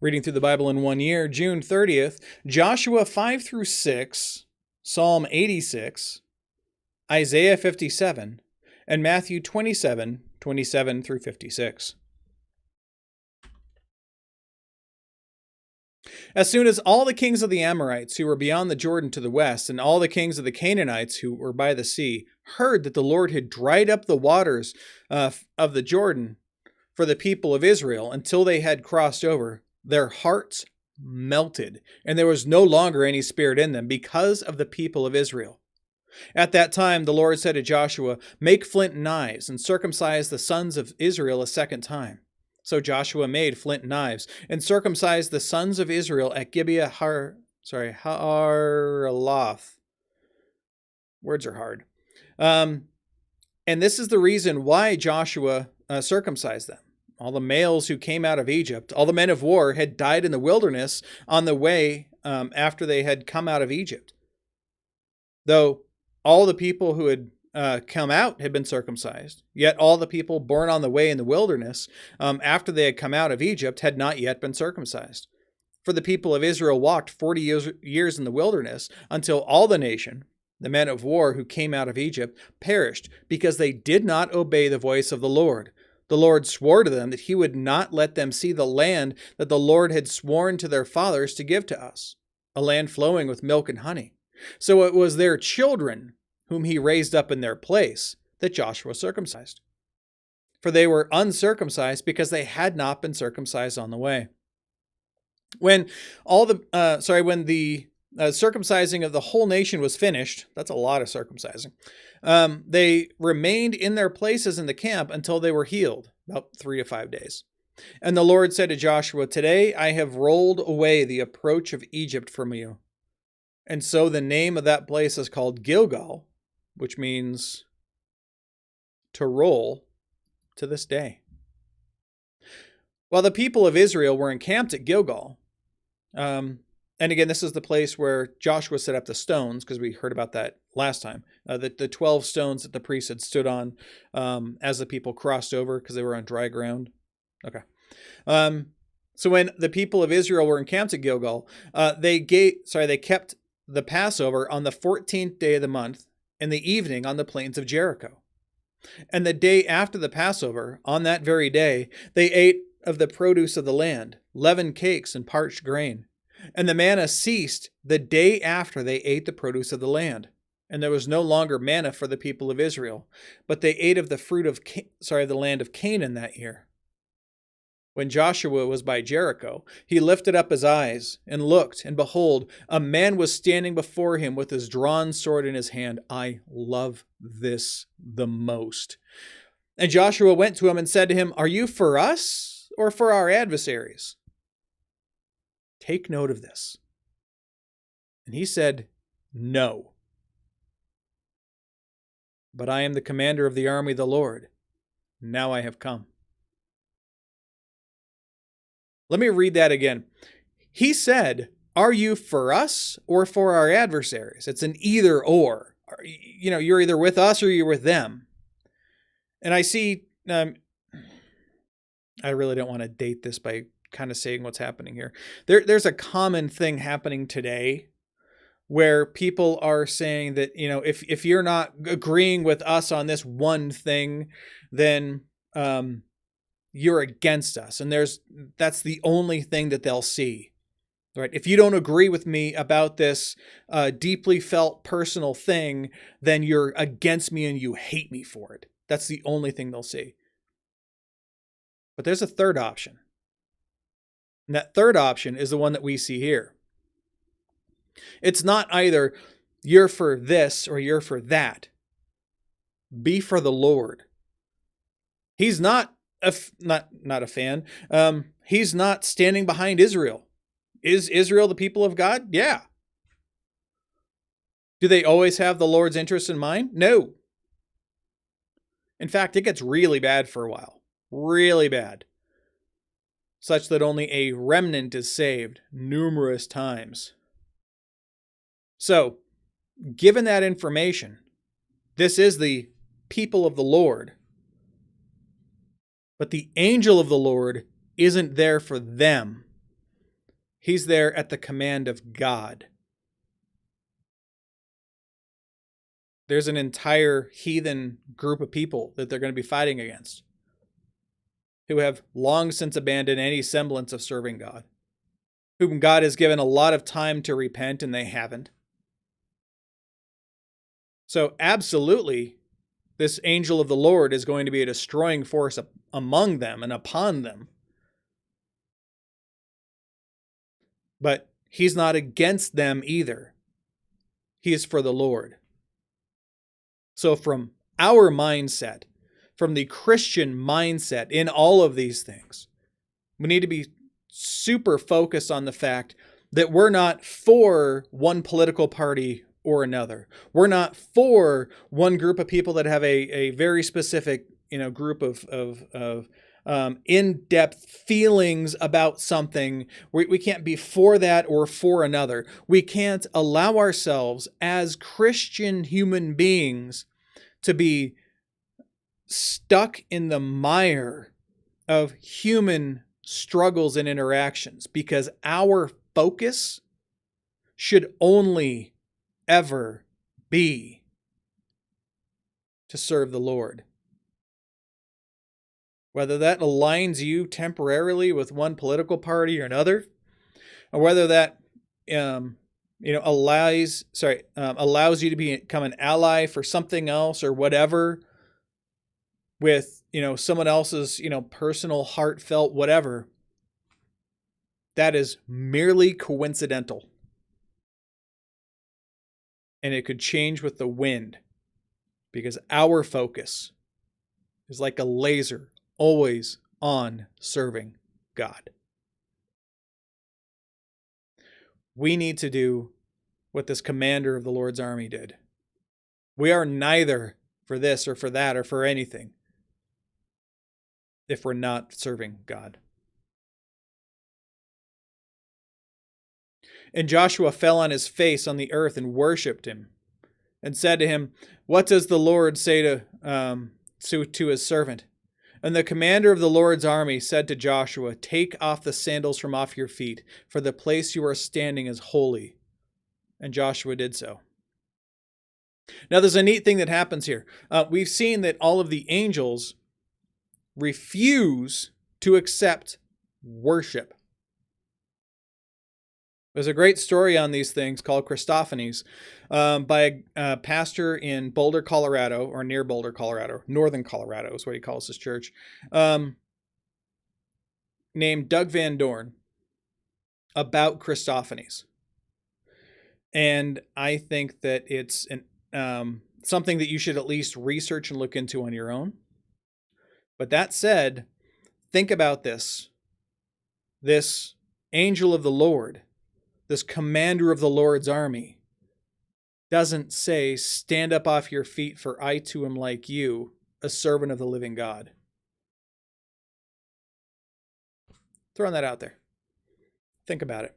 Reading through the Bible in 1 year, June 30th, Joshua 5 through 6, Psalm 86, Isaiah 57, and Matthew 27, 27 through 56. As soon as all the kings of the Amorites who were beyond the Jordan to the west, and all the kings of the Canaanites who were by the sea, heard that the Lord had dried up the waters of the Jordan for the people of Israel until they had crossed over, their hearts melted, and there was no longer any spirit in them because of the people of Israel. At that time, the Lord said to Joshua, "Make flint knives and circumcise the sons of Israel a second time." So Joshua made flint knives and circumcised the sons of Israel at Gibeah Haraloth. Words are hard. And this is the reason why Joshua circumcised them. All the males who came out of Egypt, all the men of war, had died in the wilderness on the way after they had come out of Egypt. Though all the people who had come out had been circumcised, yet all the people born on the way in the wilderness after they had come out of Egypt had not yet been circumcised. For the people of Israel walked 40 years in the wilderness until all the nation, the men of war who came out of Egypt, perished because they did not obey the voice of the Lord. The Lord swore to them that he would not let them see the land that the Lord had sworn to their fathers to give to us, a land flowing with milk and honey. So it was their children, whom he raised up in their place, that Joshua circumcised. For they were uncircumcised because they had not been circumcised on the way. When the circumcising of the whole nation was finished, that's a lot of circumcising, they remained in their places in the camp until they were healed, about 3 to 5 days. And the Lord said to Joshua, "Today I have rolled away the approach of Egypt from you." And so the name of that place is called Gilgal, which means to roll, to this day. While the people of Israel were encamped at Gilgal, and again, this is the place where Joshua set up the stones, because we heard about that last time, the 12 stones that the priests had stood on as the people crossed over because they were on dry ground. Okay. So when the people of Israel were encamped at Gilgal, they kept the Passover on the 14th day of the month, in the evening on the plains of Jericho. And the day after the Passover, on that very day, they ate of the produce of the land, leavened cakes and parched grain. And the manna ceased the day after they ate the produce of the land. And there was no longer manna for the people of Israel, but they ate of the fruit of the land of Canaan that year. When Joshua was by Jericho, he lifted up his eyes and looked, and behold, a man was standing before him with his drawn sword in his hand. I love this the most. And Joshua went to him and said to him, "Are you for us or for our adversaries?" Take note of this. And he said, "No. But I am the commander of the army of the Lord. Now I have come." Let me read that again. He said, "Are you for us or for our adversaries?" It's an either or. You're either with us or you're with them. And I see, I really don't want to date this by kind of saying what's happening here. There's a common thing happening today where people are saying that, if you're not agreeing with us on this one thing, then you're against us. And that's the only thing that they'll see, right? If you don't agree with me about this deeply felt personal thing, then you're against me and you hate me for it. That's the only thing they'll see. But there's a third option. And that third option is the one that we see here. It's not either you're for this or you're for that. Be for the Lord. He's not a fan. He's not standing behind Israel. Is Israel the people of God? Yeah. Do they always have the Lord's interest in mind? No. In fact, it gets really bad for a while. Really bad. Such that only a remnant is saved numerous times. So, given that information, this is the people of the Lord. But the angel of the Lord isn't there for them. He's there at the command of God. There's an entire heathen group of people that they're going to be fighting against, who have long since abandoned any semblance of serving God, whom God has given a lot of time to repent, and they haven't. So absolutely, this angel of the Lord is going to be a destroying force among them and upon them. But he's not against them either. He is for the Lord. So from our mindset, from the Christian mindset in all of these things, we need to be super focused on the fact that we're not for one political party or another. We're not for one group of people that have a very specific, group of in-depth feelings about something. We can't be for that or for another. We can't allow ourselves as Christian human beings to be stuck in the mire of human struggles and interactions, because our focus should only ever be to serve the Lord. Whether that aligns you temporarily with one political party or another, or whether that allows you to become an ally for something else or whatever, with someone else's personal, heartfelt whatever, that is merely coincidental, and it could change with the wind, because our focus is like a laser, always on serving God. We need to do what this commander of the Lord's army did. We are neither for this or for that or for anything if we're not serving God. And Joshua fell on his face on the earth and worshipped him, and said to him, "What does the Lord say to his servant?" And the commander of the Lord's army said to Joshua, "Take off the sandals from off your feet, for the place you are standing is holy." And Joshua did so. Now, there's a neat thing that happens here. We've seen that all of the angels refuse to accept worship. There's a great story on these things called Christophanies by a pastor in Boulder, Colorado, or near Boulder, Colorado. Northern Colorado is what he calls his church, named Doug Van Dorn, about Christophanies. And I think that it's something that you should at least research and look into on your own. But that said, think about this. This angel of the Lord, this commander of the Lord's army, doesn't say, "Stand up off your feet, for I too am like you, a servant of the living God." Throwing that out there. Think about it.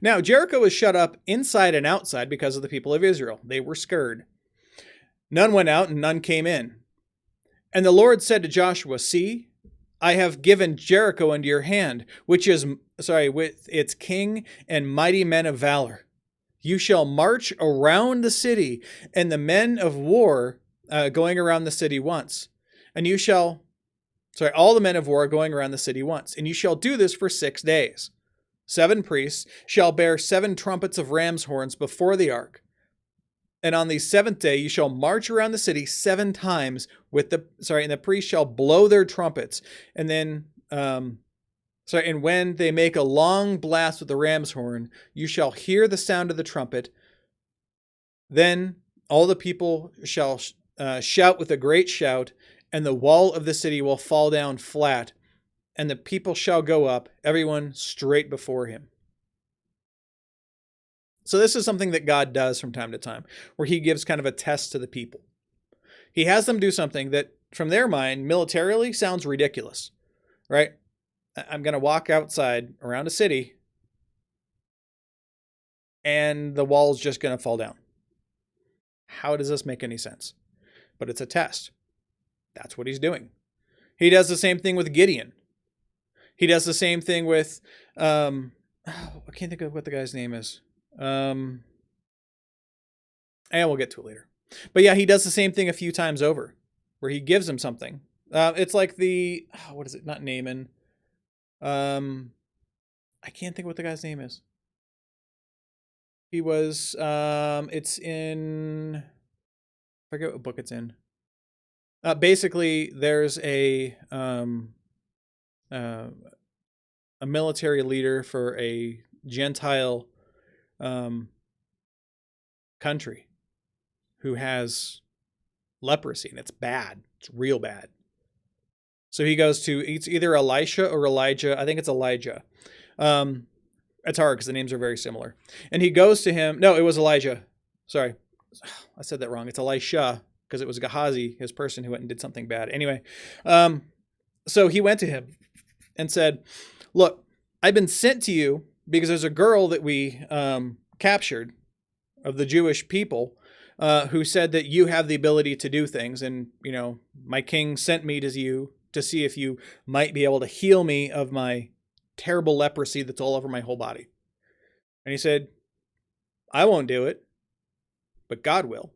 Now, Jericho was shut up inside and outside because of the people of Israel. They were scared. None went out and none came in. And the Lord said to Joshua, "See, I have given Jericho into your hand, with its king and mighty men of valor. You shall march around the city, and the men of war going around the city once. And you shall, all the men of war going around the city once. And you shall do this for 6 days. 7 priests shall bear 7 trumpets of ram's horns before the ark. And on the 7th day you shall march around the city 7 times and the priests shall blow their trumpets. And then, and when they make a long blast with the ram's horn, you shall hear the sound of the trumpet. Then all the people shall shout with a great shout, and the wall of the city will fall down flat, and the people shall go up, everyone straight before him." So this is something that God does from time to time, where he gives kind of a test to the people. He has them do something that, from their mind, militarily sounds ridiculous, right? I'm going to walk outside around a city, and the wall's just going to fall down. How does this make any sense? But it's a test. That's what he's doing. He does the same thing with Gideon. He does the same thing with, I can't think of what the guy's name is. And we'll get to it later. But yeah, he does the same thing a few times over, where he gives him something. It's like what is it? Not Naaman. I can't think of what the guy's name is. He was, it's in, I forget what book it's in. Basically, there's a military leader for a Gentile country who has leprosy, and it's bad. It's real bad. So he goes to, it's either Elisha or Elijah. I think it's Elijah. It's hard because the names are very similar. And he goes to him. No, it was Elijah. Sorry. I said that wrong. It's Elisha because it was Gehazi, his person, who went and did something bad. Anyway, so he went to him and said, look, I've been sent to you because there's a girl that we captured of the Jewish people who said that you have the ability to do things. And, my king sent me to you to see if you might be able to heal me of my terrible leprosy that's all over my whole body. And he said, I won't do it, but God will.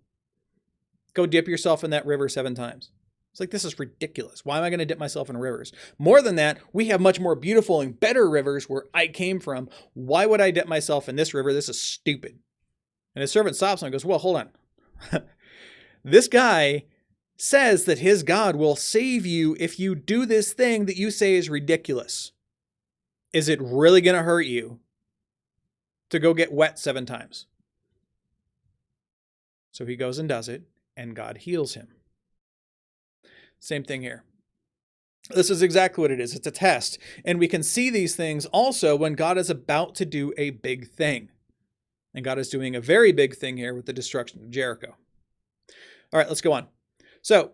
Go dip yourself in that river 7 times. It's like, this is ridiculous. Why am I going to dip myself in rivers? More than that, we have much more beautiful and better rivers where I came from. Why would I dip myself in this river? This is stupid. And his servant stops him and goes, well, hold on. This guy says that his God will save you if you do this thing that you say is ridiculous. Is it really going to hurt you to go get wet 7 times? So he goes and does it, and God heals him. Same thing here. This is exactly what it is. It's a test. And we can see these things also when God is about to do a big thing. And God is doing a very big thing here with the destruction of Jericho. All right, let's go on. So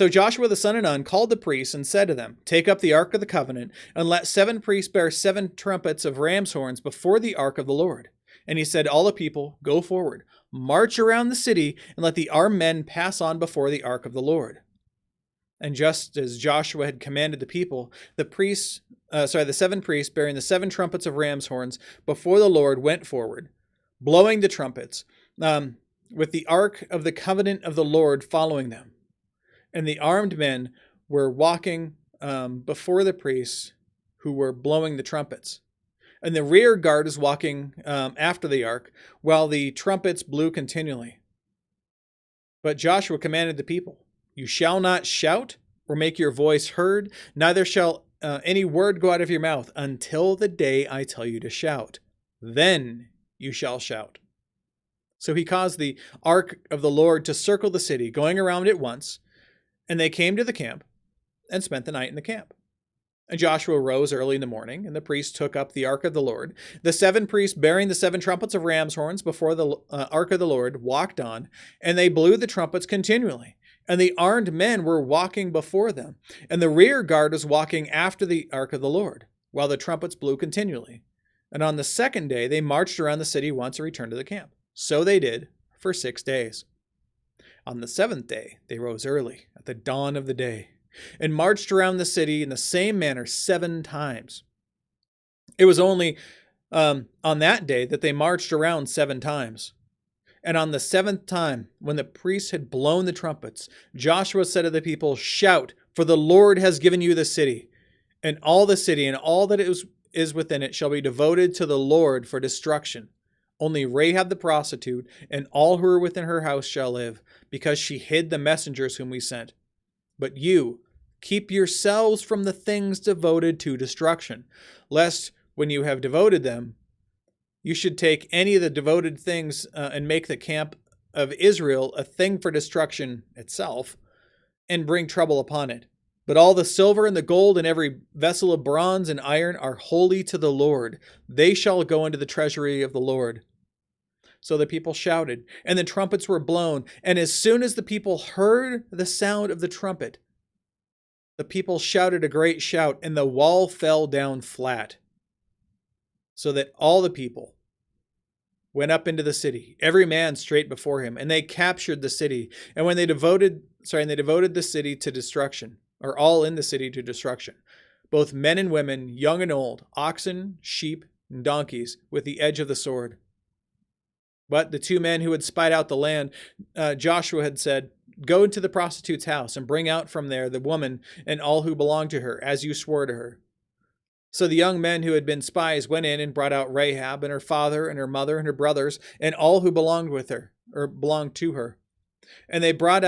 Joshua the son of Nun called the priests and said to them, take up the ark of the covenant, and let 7 priests bear 7 trumpets of ram's horns before the ark of the Lord. And he said, all the people, go forward, march around the city, and let the armed men pass on before the ark of the Lord. And just as Joshua had commanded the people, the 7 priests bearing the 7 trumpets of ram's horns before the Lord went forward, blowing the trumpets, with the ark of the covenant of the Lord following them. And the armed men were walking before the priests who were blowing the trumpets. And the rear guard is walking after the ark, while the trumpets blew continually. But Joshua commanded the people, you shall not shout or make your voice heard, neither shall any word go out of your mouth until the day I tell you to shout. Then you shall shout. So he caused the ark of the Lord to circle the city, going around it once. And they came to the camp and spent the night in the camp. And Joshua rose early in the morning, and the priests took up the ark of the Lord. The 7 priests bearing the 7 trumpets of ram's horns before the ark of the Lord walked on, and they blew the trumpets continually. And the armed men were walking before them, and the rear guard was walking after the ark of the Lord, while the trumpets blew continually. And on the 2nd day they marched around the city once and returned to the camp. So they did for 6 days. On the 7th day, they rose early at the dawn of the day and marched around the city in the same manner 7 times. It was only on that day that they marched around 7 times. And on the 7th time, when the priests had blown the trumpets, Joshua said to the people, shout, for the Lord has given you the city. And all the city and all that is within it shall be devoted to the Lord for destruction. Only Rahab the prostitute and all who are within her house shall live, because she hid the messengers whom we sent. But you, keep yourselves from the things devoted to destruction, lest when you have devoted them, you should take any of the devoted things and make the camp of Israel a thing for destruction itself, and bring trouble upon it. But all the silver and the gold and every vessel of bronze and iron are holy to the Lord. They shall go into the treasury of the Lord. So the people shouted, and the trumpets were blown. And as soon as the people heard the sound of the trumpet, the people shouted a great shout, and the wall fell down flat. So that all the people went up into the city, every man straight before him, and they captured the city. And when they devoted the city to destruction, or all in the city to destruction. both men and women, young and old, oxen, sheep, and donkeys, with the edge of the sword. But the two men who had spied out the land, Joshua had said, "Go into the prostitute's house and bring out from there the woman and all who belong to her, as you swore to her." So the young men who had been spies went in and brought out Rahab and her father and her mother and her brothers and all who belonged with her, or belonged to her. And they brought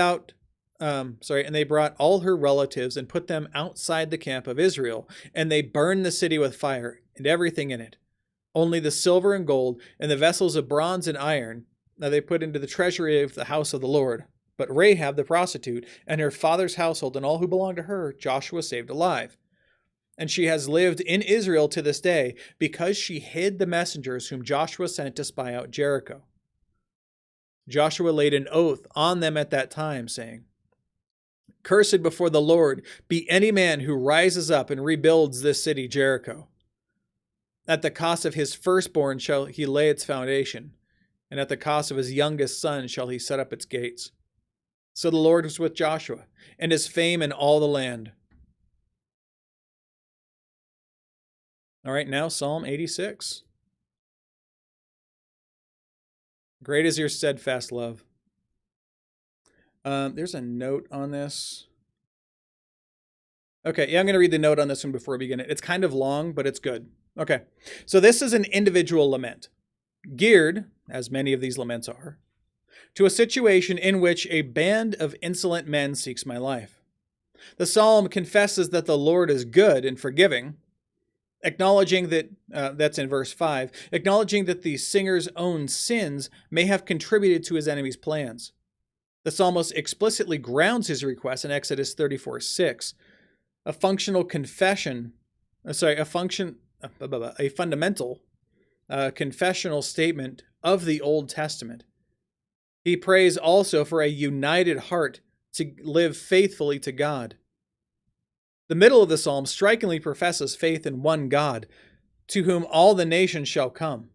all her relatives and put them outside the camp of Israel. And they burned the city with fire and everything in it. Only the silver and gold and the vessels of bronze and iron that they put into the treasury of the house of the Lord. But Rahab the prostitute and her father's household and all who belonged to her, Joshua saved alive. And she has lived in Israel to this day, because she hid the messengers whom Joshua sent to spy out Jericho. Joshua laid an oath on them at that time, saying, "Cursed before the Lord be any man who rises up and rebuilds this city Jericho. At the cost of his firstborn shall he lay its foundation, and at the cost of his youngest son shall he set up its gates." So the Lord was with Joshua, and his fame in all the land. All right, now Psalm 86. Great is your steadfast love. There's a note on this. Okay, yeah, I'm going to read the note on this one before we begin it. It's kind of long, but it's good. Okay, so this is an individual lament, geared, as many of these laments are, to a situation in which a band of insolent men seeks my life. The psalm confesses that the Lord is good and forgiving, acknowledging that, that's in verse 5, acknowledging that the singer's own sins may have contributed to his enemy's plans. The psalmist explicitly grounds his request in Exodus 34:6, a fundamental confessional statement of the Old Testament. He prays also for a united heart to live faithfully to God. The middle of the psalm strikingly professes faith in one God, to whom all the nations shall come,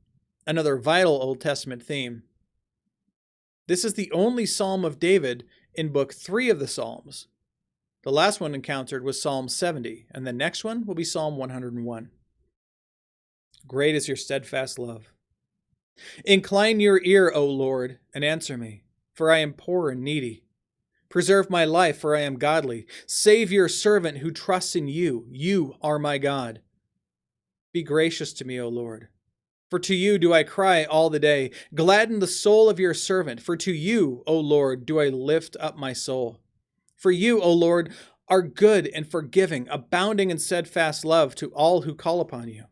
another vital Old Testament theme. This is the only psalm of David in Book 3 of the Psalms. The last one encountered was Psalm 70, and the next one will be Psalm 101. Great is your steadfast love. Incline your ear, O Lord, and answer me, for I am poor and needy. Preserve my life, for I am godly. Save your servant who trusts in you. You are my God. Be gracious to me, O Lord. For to you do I cry all the day. Gladden the soul of your servant. For to you, O Lord, do I lift up my soul. For you, O Lord, are good and forgiving, abounding in steadfast love to all who call upon you.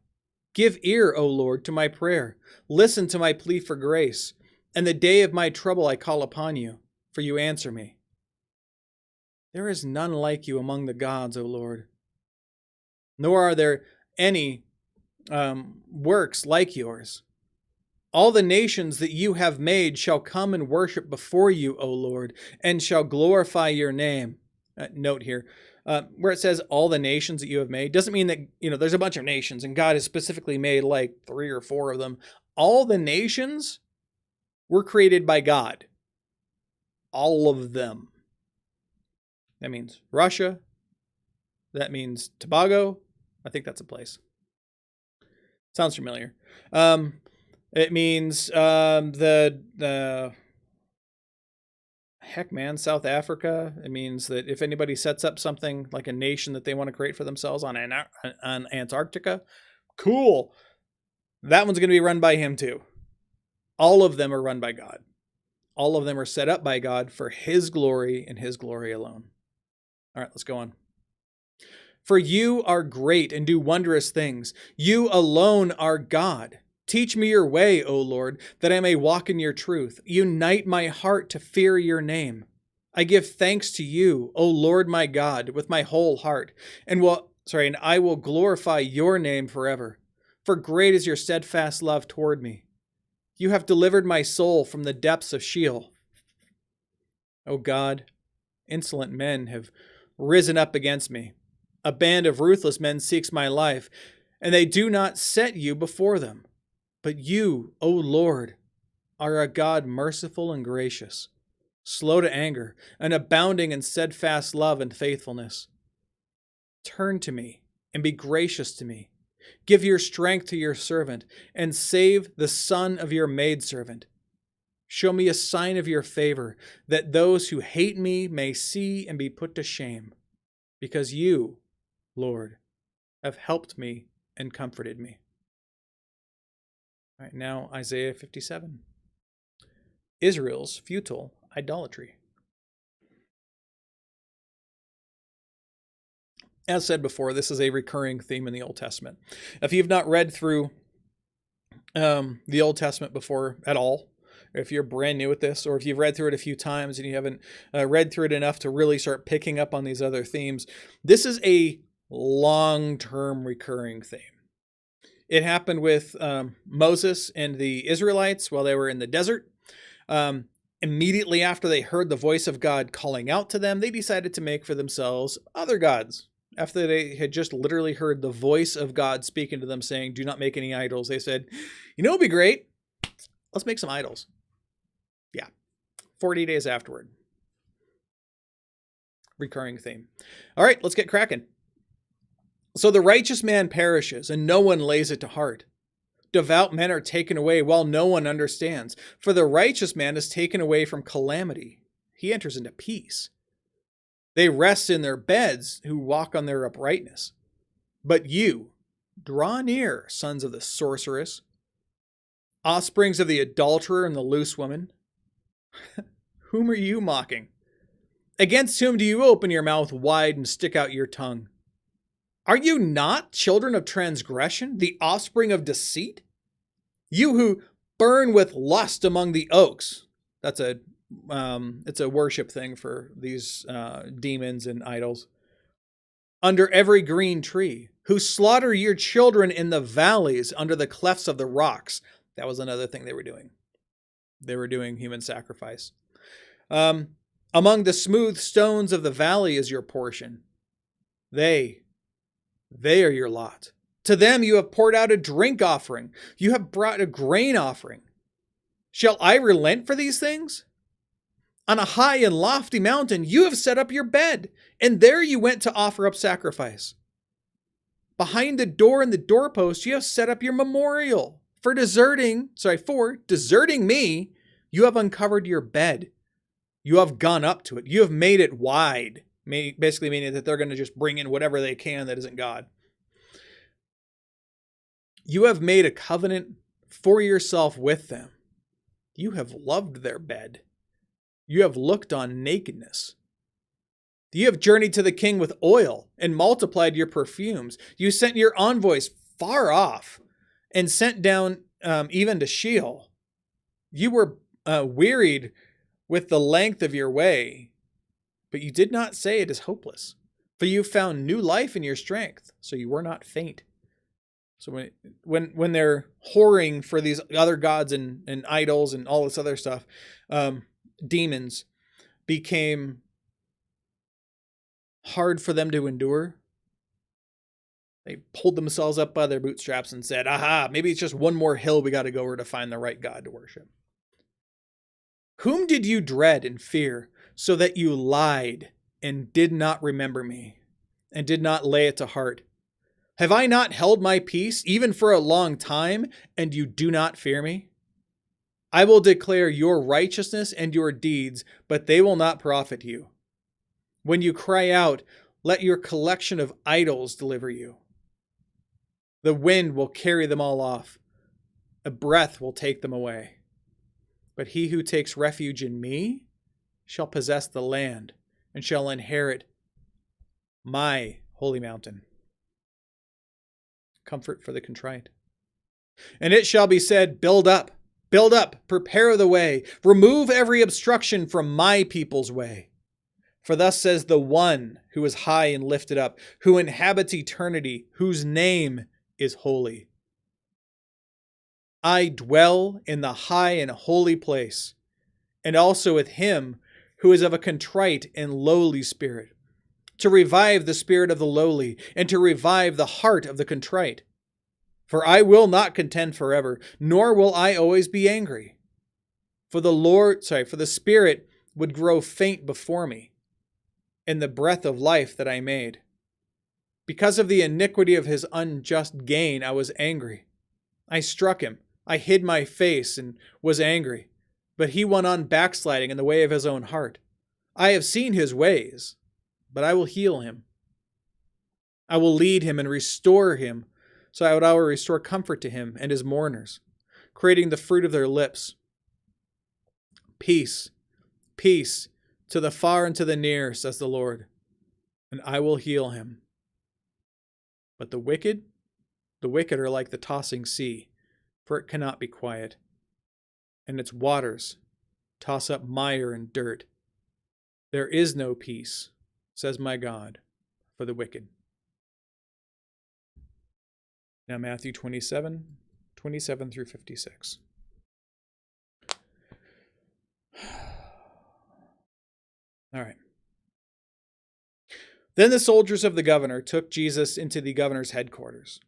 Give ear, O Lord, to my prayer. Listen to my plea for grace. In the day of my trouble I call upon you, for you answer me. There is none like you among the gods, O Lord, nor are there any works like yours. All the nations that you have made shall come and worship before you, O Lord, and shall glorify your name. Note here, where it says all the nations that you have made, doesn't mean that, there's a bunch of nations and God has specifically made like 3 or 4 of them. All the nations were created by God. All of them. That means Russia. That means Tobago. I think that's a place. Sounds familiar. It means South Africa. It means that if anybody sets up something like a nation that they want to create for themselves on Antarctica, cool. That one's going to be run by him too. All of them are run by God. All of them are set up by God for his glory and his glory alone. All right, let's go on. For you are great and do wondrous things. You alone are God. Teach me your way, O Lord, that I may walk in your truth. Unite my heart to fear your name. I give thanks to you, O Lord my God, with my whole heart, and I will glorify your name forever. For great is your steadfast love toward me. You have delivered my soul from the depths of Sheol. O God, insolent men have risen up against me. A band of ruthless men seeks my life, and they do not set you before them. But you, O Lord, are a God merciful and gracious, slow to anger, and abounding in steadfast love and faithfulness. Turn to me and be gracious to me. Give your strength to your servant, and save the son of your maidservant. Show me a sign of your favor, that those who hate me may see and be put to shame, because you, Lord, have helped me and comforted me. All right, now Isaiah 57. Israel's futile idolatry. As said before, this is a recurring theme in the Old Testament. If you've not read through the Old Testament before at all, if you're brand new at this, or if you've read through it a few times and you haven't read through it enough to really start picking up on these other themes, this is a long-term recurring theme. It happened with Moses and the Israelites while they were in the desert. Immediately after they heard the voice of God calling out to them, they decided to make for themselves other gods. After they had just literally heard the voice of God speaking to them saying, do not make any idols, they said, you know, it'd be great. Let's make some idols. Yeah. 40 days afterward. Recurring theme. All right, let's get cracking. So the righteous man perishes, and no one lays it to heart. Devout men are taken away while no one understands. For the righteous man is taken away from calamity. He enters into peace. They rest in their beds who walk on their uprightness. But you, draw near, sons of the sorceress, offsprings of the adulterer and the loose woman. Whom are you mocking? Against whom do you open your mouth wide and stick out your tongue? Are you not children of transgression, the offspring of deceit? You who burn with lust among the oaks. That's it's a worship thing for these demons and idols. Under every green tree, who slaughter your children in the valleys under the clefts of the rocks. That was another thing they were doing. They were doing human sacrifice. Among the smooth stones of the valley is your portion. They are your lot. To them you have poured out a drink offering. You have brought a grain offering. Shall I relent for these things? On a high and lofty mountain you have set up your bed, and there you went to offer up sacrifice. Behind the door and the doorpost you have set up your memorial. For deserting me, you have uncovered your bed. You have gone up to it. You have made it wide. Basically meaning that they're going to just bring in whatever they can that isn't God. You have made a covenant for yourself with them. You have loved their bed. You have looked on nakedness. You have journeyed to the king with oil and multiplied your perfumes. You sent your envoys far off and sent down even to Sheol. You were wearied with the length of your way, but you did not say it is hopeless. For you found new life in your strength, so you were not faint. So when they're whoring for these other gods and idols and all this other stuff, demons became hard for them to endure. They pulled themselves up by their bootstraps and said, aha, maybe it's just one more hill we got to go over to find the right God to worship. Whom did you dread and fear, so that you lied and did not remember me, and did not lay it to heart? Have I not held my peace, even for a long time, and you do not fear me? I will declare your righteousness and your deeds, but they will not profit you. When you cry out, let your collection of idols deliver you. The wind will carry them all off. A breath will take them away. But he who takes refuge in me shall possess the land and shall inherit my holy mountain. Comfort for the contrite. And it shall be said, build up, prepare the way, remove every obstruction from my people's way. For thus says the one who is high and lifted up, who inhabits eternity, whose name is holy. I dwell in the high and holy place, and also with him who is of a contrite and lowly spirit, to revive the spirit of the lowly, and to revive the heart of the contrite. For I will not contend forever, nor will I always be angry. For the spirit would grow faint before me, and the breath of life that I made. Because of the iniquity of his unjust gain, I was angry. I struck him. I hid my face and was angry. But he went on backsliding in the way of his own heart. I have seen his ways, but I will heal him. I will lead him and restore him, so I will restore comfort to him and his mourners, creating the fruit of their lips. Peace, peace, to the far and to the near, says the Lord, and I will heal him. But the wicked are like the tossing sea, for it cannot be quiet, and its waters toss up mire and dirt. There is no peace, says my God, for the wicked. Now Matthew 27 through 56. All right. Then the soldiers of the governor took Jesus into the governor's headquarters,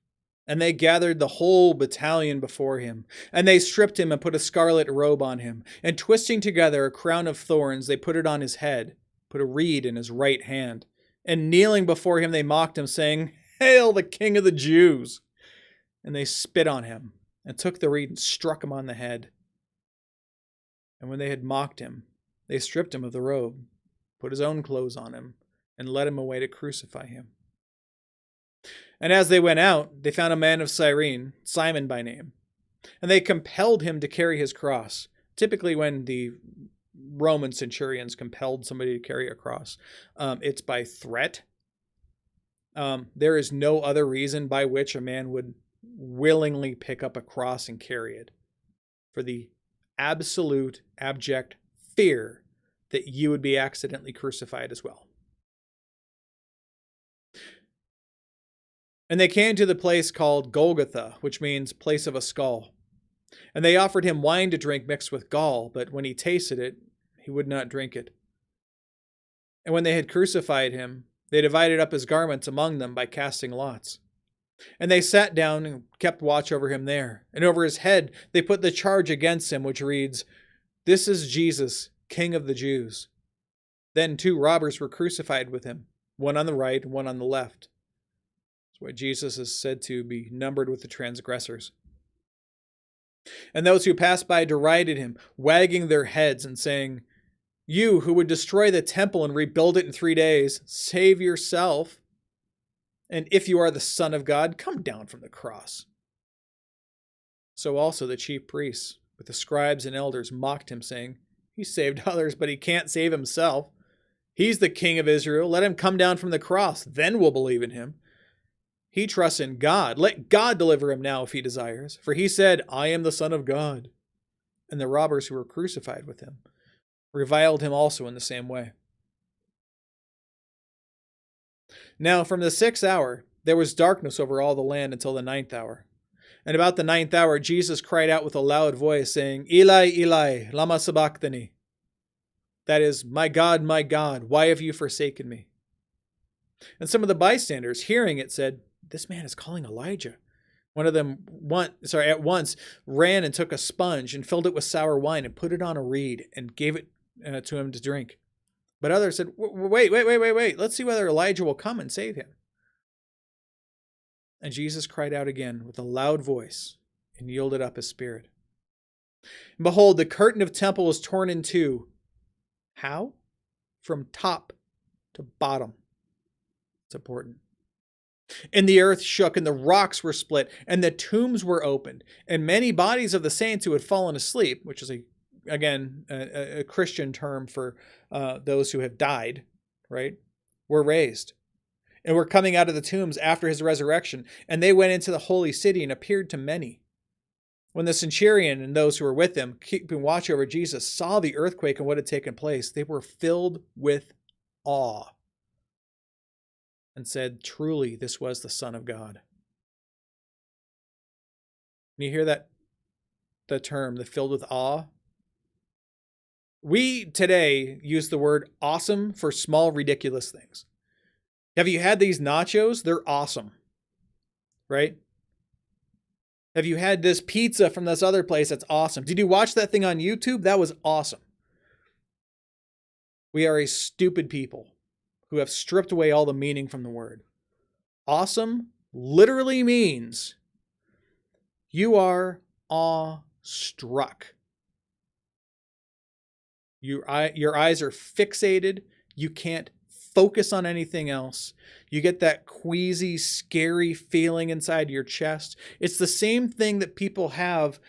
and they gathered the whole battalion before him, and they stripped him and put a scarlet robe on him, and twisting together a crown of thorns, they put it on his head, put a reed in his right hand, and kneeling before him, they mocked him, saying, "Hail, the King of the Jews!" And they spit on him, and took the reed and struck him on the head. And when they had mocked him, they stripped him of the robe, put his own clothes on him, and led him away to crucify him. And as they went out, they found a man of Cyrene, Simon by name, and they compelled him to carry his cross. Typically when the Roman centurions compelled somebody to carry a cross, it's by threat. There is no other reason by which a man would willingly pick up a cross and carry it, for the absolute, abject fear that you would be accidentally crucified as well. And they came to the place called Golgotha, which means place of a skull. And they offered him wine to drink mixed with gall, but when he tasted it, he would not drink it. And when they had crucified him, they divided up his garments among them by casting lots. And they sat down and kept watch over him there. And over his head they put the charge against him, which reads, "This is Jesus, King of the Jews." Then 2 robbers were crucified with him, one on the right and one on the left. That's why Jesus is said to be numbered with the transgressors. And those who passed by derided him, wagging their heads and saying, "You who would destroy the temple and rebuild it in 3 days, save yourself. And if you are the Son of God, come down from the cross." So also the chief priests, with the scribes and elders, mocked him, saying, "He saved others, but he can't save himself. He's the King of Israel. Let him come down from the cross. Then we'll believe in him. He trusts in God. Let God deliver him now if he desires. For he said, 'I am the Son of God.'" And the robbers who were crucified with him reviled him also in the same way. Now from the 6th hour there was darkness over all the land until the 9th hour. And about the 9th hour Jesus cried out with a loud voice, saying, "Eli, Eli, lama sabachthani?" That is, my God, why have you forsaken me?" And some of the bystanders, hearing it, said, "This man is calling Elijah." One of them at once ran and took a sponge and filled it with sour wine and put it on a reed and gave it to him to drink. But others said, wait. Let's see whether Elijah will come and save him." And Jesus cried out again with a loud voice and yielded up his spirit. And behold, the curtain of the temple was torn in two. How? From top to bottom. It's important. And the earth shook, and the rocks were split, and the tombs were opened, and many bodies of the saints who had fallen asleep, which is a Christian term for those who have died, right, were raised, and were coming out of the tombs after his resurrection, and they went into the holy city and appeared to many. When the centurion and those who were with him, keeping watch over Jesus, saw the earthquake and what had taken place, they were filled with awe and said, "Truly, this was the Son of God." Can you hear that? The term, the filled with awe? We today use the word awesome for small, ridiculous things. Have you had these nachos? They're awesome, right? Have you had this pizza from this other place? That's awesome. Did you watch that thing on YouTube? That was awesome. We are a stupid people who have stripped away all the meaning from the word. Awesome literally means you are awestruck. Your eyes are fixated. You can't focus on anything else. You get that queasy, scary feeling inside your chest. It's the same thing that people have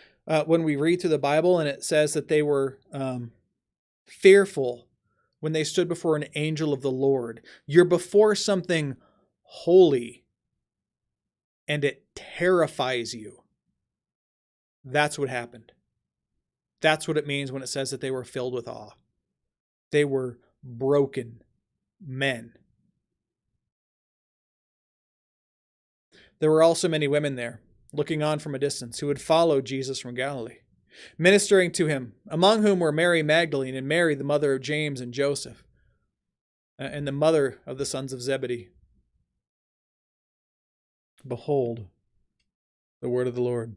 when we read through the Bible and it says that they were fearful when they stood before an angel of the Lord. You're before something holy and it terrifies you. That's what happened. That's what it means when it says that they were filled with awe. They were broken men. There were also many women there, looking on from a distance, who had followed Jesus from Galilee, ministering to him, among whom were Mary Magdalene and Mary, the mother of James and Joseph, and the mother of the sons of Zebedee. Behold, the word of the Lord.